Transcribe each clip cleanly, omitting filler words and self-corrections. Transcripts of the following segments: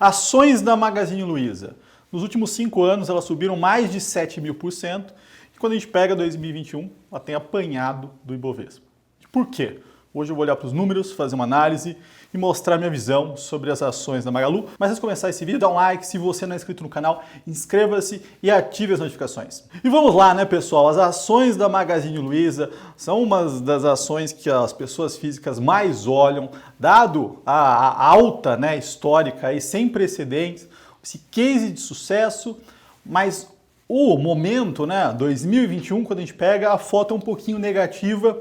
Ações da Magazine Luiza. Nos últimos 5 anos elas subiram mais de 7.000%. E quando a gente pega 2021, ela tem apanhado do Ibovespa. Por quê? Hoje eu vou olhar para os números, fazer uma análise e mostrar minha visão sobre as ações da Magalu. Mas antes de começar esse vídeo, dá um like, se você não é inscrito no canal, inscreva-se e ative as notificações. E vamos lá, né, pessoal? As ações da Magazine Luiza são uma das ações que as pessoas físicas mais olham, dado a alta, né, histórica aí, sem precedentes, esse case de sucesso, mas o momento, né, 2021, quando a gente pega, a foto é um pouquinho negativa.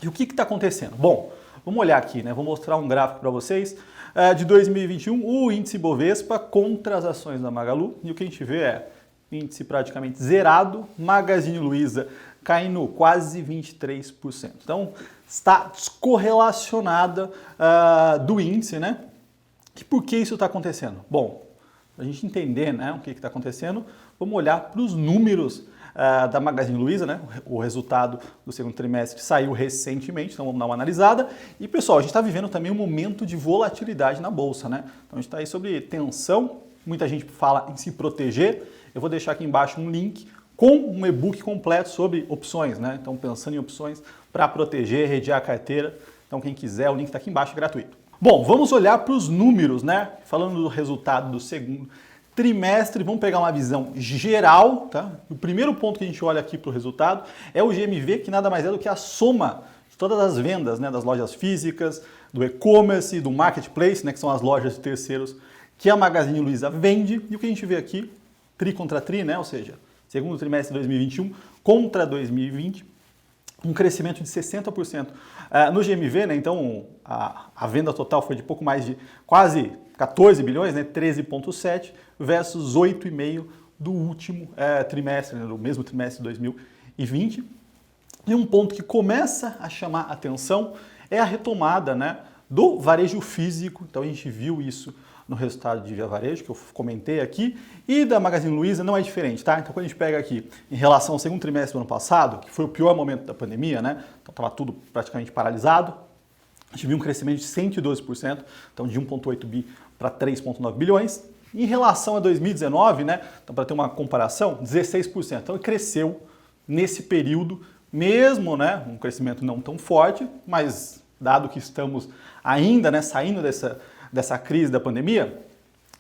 E o que está acontecendo? Bom, vamos olhar aqui, né? Vou mostrar um gráfico para vocês de 2021, o índice Bovespa contra as ações da Magalu. E o que a gente vê é índice praticamente zerado, Magazine Luiza caindo quase 23%. Então, está descorrelacionada do índice, né? E por que isso está acontecendo? Bom, para a gente entender, né, o que está acontecendo, vamos olhar para os números da Magazine Luiza, né? O resultado do segundo trimestre saiu recentemente, então vamos dar uma analisada. E pessoal, a gente está vivendo também um momento de volatilidade na bolsa, né? Então a gente está aí sobre tensão, muita gente fala em se proteger. Eu vou deixar aqui embaixo um link com um e-book completo sobre opções, né? Então pensando em opções para proteger, redear a carteira. Então quem quiser, o link está aqui embaixo, é gratuito. Bom, vamos olhar para os números, né? Falando do resultado do segundo trimestre, vamos pegar uma visão geral, tá? O primeiro ponto que a gente olha aqui para o resultado é o GMV, que nada mais é do que a soma de todas as vendas, né, das lojas físicas, do e-commerce, do marketplace, né, que são as lojas de terceiros que a Magazine Luiza vende. E o que a gente vê aqui, tri contra tri, né, ou seja, segundo trimestre de 2021 contra 2020, um crescimento de 60% no GMV, né? Então a venda total foi de pouco mais de quase 14 bilhões, né? 13,7 versus 8,5 do último trimestre, né? Do mesmo trimestre de 2020. E um ponto que começa a chamar atenção é a retomada, né, do varejo físico. Então a gente viu isso no resultado de Via Varejo, que eu comentei aqui, e da Magazine Luiza não é diferente, tá? Então quando a gente pega aqui em relação ao segundo trimestre do ano passado, que foi o pior momento da pandemia, né? Então estava tudo praticamente paralisado, a gente viu um crescimento de 112%, então de 1,8 bi para 3,9 bilhões. Em relação a 2019, né? Então para ter uma comparação, 16%. Então ele cresceu nesse período, mesmo, né, um crescimento não tão forte, mas dado que estamos ainda, né, saindo dessa crise da pandemia,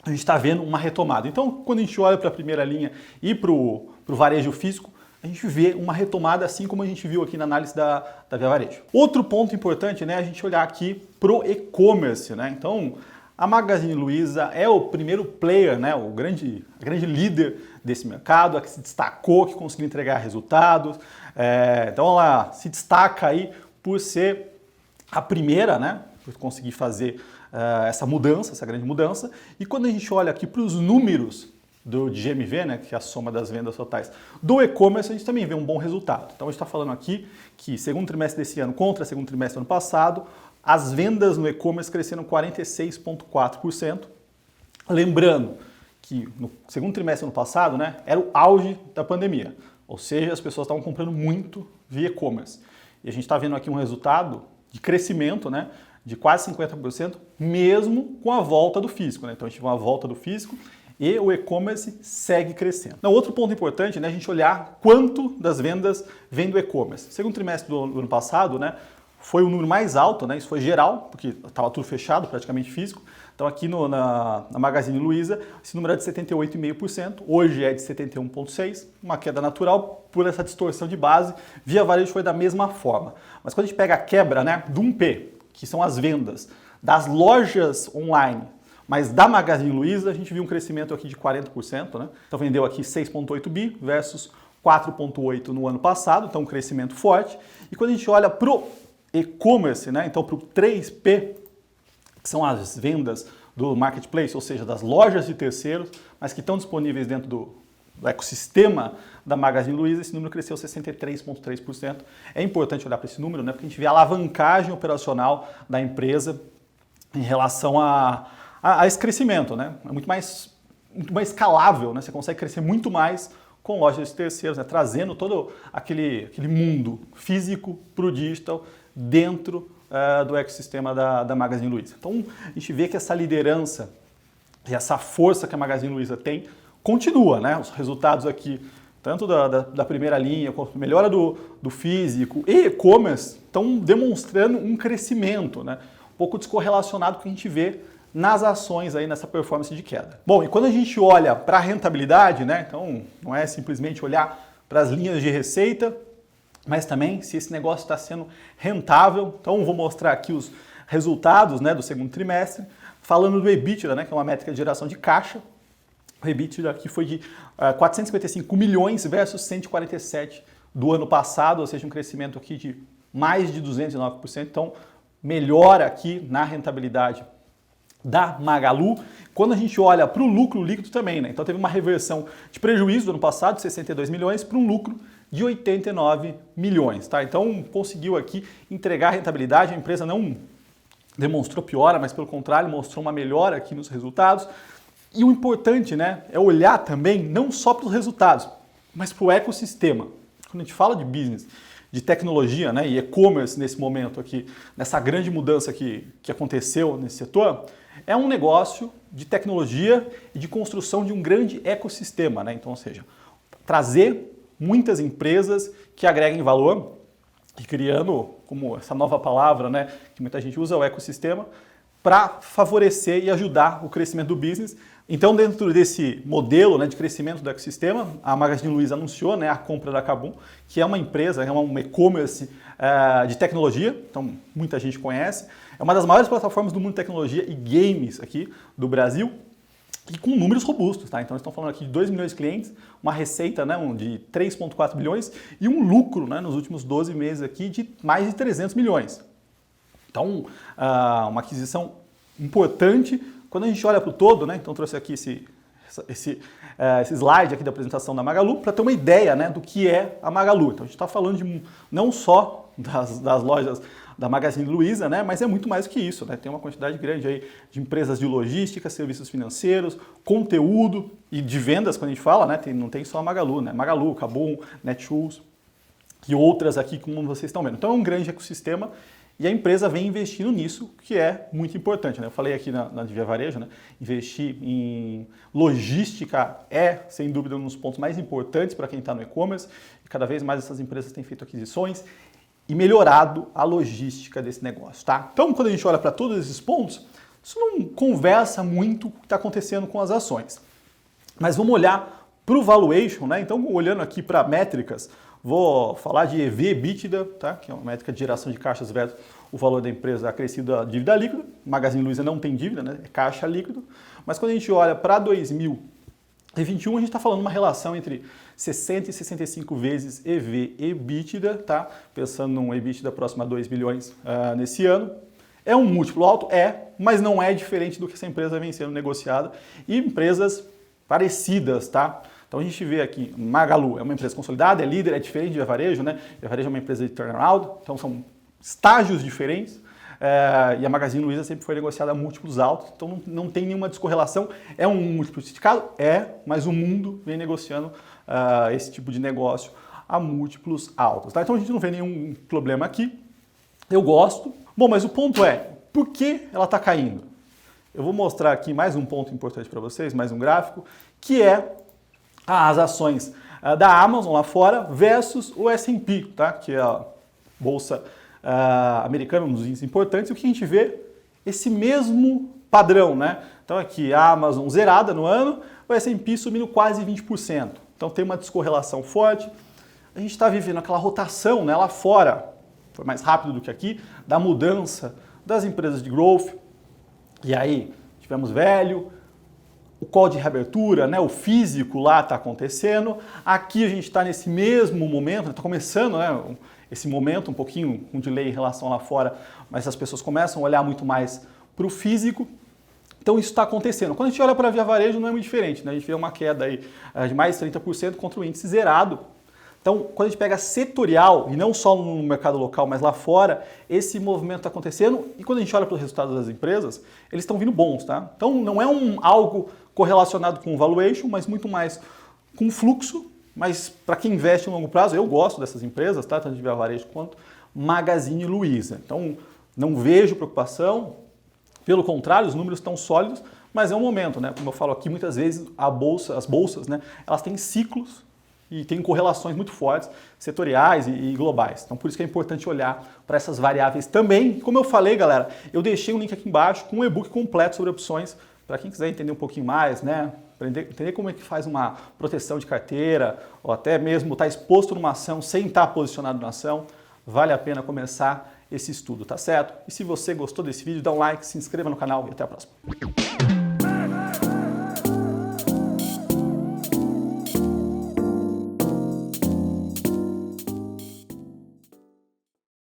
a gente está vendo uma retomada. Então, quando a gente olha para a primeira linha e para o varejo físico, a gente vê uma retomada, assim como a gente viu aqui na análise da Via Varejo. Outro ponto importante, né, a gente olhar aqui para o e-commerce, né? Então, a Magazine Luiza é o primeiro player, né, a grande líder desse mercado, a que se destacou, que conseguiu entregar resultados. Então, ela se destaca aí por ser a primeira, né, por conseguir fazer essa mudança, essa grande mudança. E quando a gente olha aqui para os números de GMV, né, que é a soma das vendas totais do e-commerce, a gente também vê um bom resultado. Então a gente está falando aqui que segundo trimestre desse ano contra segundo trimestre do ano passado, as vendas no e-commerce cresceram 46,4%. Lembrando que no segundo trimestre do ano passado, né, era o auge da pandemia, ou seja, as pessoas estavam comprando muito via e-commerce. E a gente está vendo aqui um resultado de crescimento, né, de quase 50%, mesmo com a volta do físico, né? Então a gente vê uma volta do físico e o e-commerce segue crescendo. Não, outro ponto importante, né, a gente olhar quanto das vendas vem do e-commerce. Segundo trimestre do ano passado, né, foi o número mais alto, né? Isso foi geral, porque estava tudo fechado, praticamente físico. Então aqui na Magazine Luiza, esse número é de 78,5%, hoje é de 71,6%, uma queda natural por essa distorção de base. Via Varejo foi da mesma forma. Mas quando a gente pega a quebra, né, do 1P, que são as vendas das lojas online, mas da Magazine Luiza, a gente viu um crescimento aqui de 40%, né? Então vendeu aqui 6,8 bi versus 4,8 no ano passado, então um crescimento forte. E quando a gente olha para o e-commerce, né, então para o 3P, que são as vendas do marketplace, ou seja, das lojas de terceiros, mas que estão disponíveis dentro do ecossistema da Magazine Luiza, esse número cresceu 63,3%. É importante olhar para esse número, né, porque a gente vê a alavancagem operacional da empresa em relação a esse crescimento, né? É muito mais escalável, né? Você consegue crescer muito mais com lojas de terceiros, né? Trazendo todo aquele mundo físico para o digital dentro do ecossistema da Magazine Luiza. Então, a gente vê que essa liderança e essa força que a Magazine Luiza tem continua, né? Os resultados aqui, tanto da primeira linha, quanto a melhora do físico e e-commerce, estão demonstrando um crescimento, né? Um pouco descorrelacionado com o que a gente vê nas ações aí nessa performance de queda. Bom, e quando a gente olha para a rentabilidade, né? Então não é simplesmente olhar para as linhas de receita, mas também se esse negócio está sendo rentável. Então vou mostrar aqui os resultados, né, do segundo trimestre, falando do EBITDA, né, que é uma métrica de geração de caixa. O EBITDA aqui foi de 455 milhões versus 147 do ano passado, ou seja, um crescimento aqui de mais de 209%. Então, melhora aqui na rentabilidade da Magalu. Quando a gente olha para o lucro líquido também, né? Então teve uma reversão de prejuízo do ano passado, de 62 milhões, para um lucro de 89 milhões, tá? Então conseguiu aqui entregar a rentabilidade, a empresa não demonstrou piora, mas pelo contrário, mostrou uma melhora aqui nos resultados. E o importante, né, é olhar também não só para os resultados, mas para o ecossistema. Quando a gente fala de business, de tecnologia, né, e e-commerce nesse momento aqui, nessa grande mudança que aconteceu nesse setor, é um negócio de tecnologia e de construção de um grande ecossistema, né? Então, ou seja, trazer muitas empresas que agreguem valor e criando, como essa nova palavra, né, que muita gente usa, o ecossistema, para favorecer e ajudar o crescimento do business. Então, dentro desse modelo, né, de crescimento do ecossistema, a Magazine Luiza anunciou, né, a compra da KaBuM!, que é uma empresa, é um e-commerce de tecnologia, então muita gente conhece. É uma das maiores plataformas do mundo de tecnologia e games aqui do Brasil, e com números robustos, tá? Então, eles estão falando aqui de 2 milhões de clientes, uma receita, né, de 3,4 bilhões e um lucro, né, nos últimos 12 meses aqui de mais de 300 milhões. Então, uma aquisição importante. Quando a gente olha para o todo, né, então trouxe aqui esse slide aqui da apresentação da Magalu para ter uma ideia, né, do que é a Magalu. Então, a gente está falando de não só das lojas da Magazine Luiza, né, mas é muito mais do que isso, né? Tem uma quantidade grande aí de empresas de logística, serviços financeiros, conteúdo e de vendas, quando a gente fala, né, não tem só a Magalu, né? Magalu, KaBuM!, Netshoes e outras aqui, como vocês estão vendo. Então é um grande ecossistema e a empresa vem investindo nisso, que é muito importante, né? Eu falei aqui na Via Varejo, né? Investir em logística é, sem dúvida, um dos pontos mais importantes para quem está no e-commerce. E cada vez mais essas empresas têm feito aquisições e melhorado a logística desse negócio, tá? Então, quando a gente olha para todos esses pontos, isso não conversa muito com o que está acontecendo com as ações. Mas vamos olhar para o valuation, né? Então, olhando aqui para métricas, vou falar de EV/EBITDA, tá? Que é uma métrica de geração de caixas versus o valor da empresa acrescido a dívida líquida. Magazine Luiza não tem dívida, né? É caixa líquido. Mas quando a gente olha para 2021, a gente está falando uma relação entre 60 e 65 vezes EV/EBITDA, tá? Pensando num EBITDA próximo a 2 bilhões nesse ano. É um múltiplo alto? É, mas não é diferente do que essa empresa vem sendo negociada e empresas parecidas, tá? Então a gente vê aqui, Magalu é uma empresa consolidada, é líder, é diferente de Via Varejo, né? Via Varejo é uma empresa de turnaround, então são estágios diferentes. E a Magazine Luiza sempre foi negociada a múltiplos altos, então não tem nenhuma descorrelação. É um múltiplo esticado? É, mas o mundo vem negociando esse tipo de negócio a múltiplos altos, tá? Então a gente não vê nenhum problema aqui. Eu gosto. Bom, mas o ponto é, por que ela está caindo? Eu vou mostrar aqui mais um ponto importante para vocês, mais um gráfico, que é as ações da Amazon lá fora versus o S&P, tá? Que é a bolsa americana, um dos índices importantes, e o que a gente vê? Esse mesmo padrão, né? Então aqui a Amazon zerada no ano, o S&P subindo quase 20%. Então tem uma descorrelação forte. A gente está vivendo aquela rotação, né, lá fora, foi mais rápido do que aqui, da mudança das empresas de growth. E aí tivemos velho, o call de reabertura, né, o físico lá está acontecendo. Aqui a gente está nesse mesmo momento, está começando, né, esse momento, um pouquinho com delay em relação lá fora, mas as pessoas começam a olhar muito mais para o físico. Então isso está acontecendo. Quando a gente olha para a Via Varejo não é muito diferente, né? A gente vê uma queda aí de mais 30% contra o índice zerado. Então, quando a gente pega setorial, e não só no mercado local, mas lá fora, esse movimento está acontecendo. E quando a gente olha para os resultados das empresas, eles estão vindo bons, tá? Então, não é algo correlacionado com o valuation, mas muito mais com fluxo. Mas para quem investe em longo prazo, eu gosto dessas empresas, tá? Tanto de Via Varejo quanto Magazine Luiza. Então, não vejo preocupação. Pelo contrário, os números estão sólidos, Mas é um momento, né? Como eu falo aqui, muitas vezes as bolsas, né, elas têm ciclos e têm correlações muito fortes, setoriais e globais. Então por isso que é importante olhar para essas variáveis também. Como eu falei, galera, eu deixei um link aqui embaixo com um e-book completo sobre opções, para quem quiser entender um pouquinho mais, né? Entender como é que faz uma proteção de carteira, ou até mesmo estar exposto numa ação sem estar posicionado na ação, vale a pena começar esse estudo, tá certo? E se você gostou desse vídeo, dá um like, se inscreva no canal e até a próxima.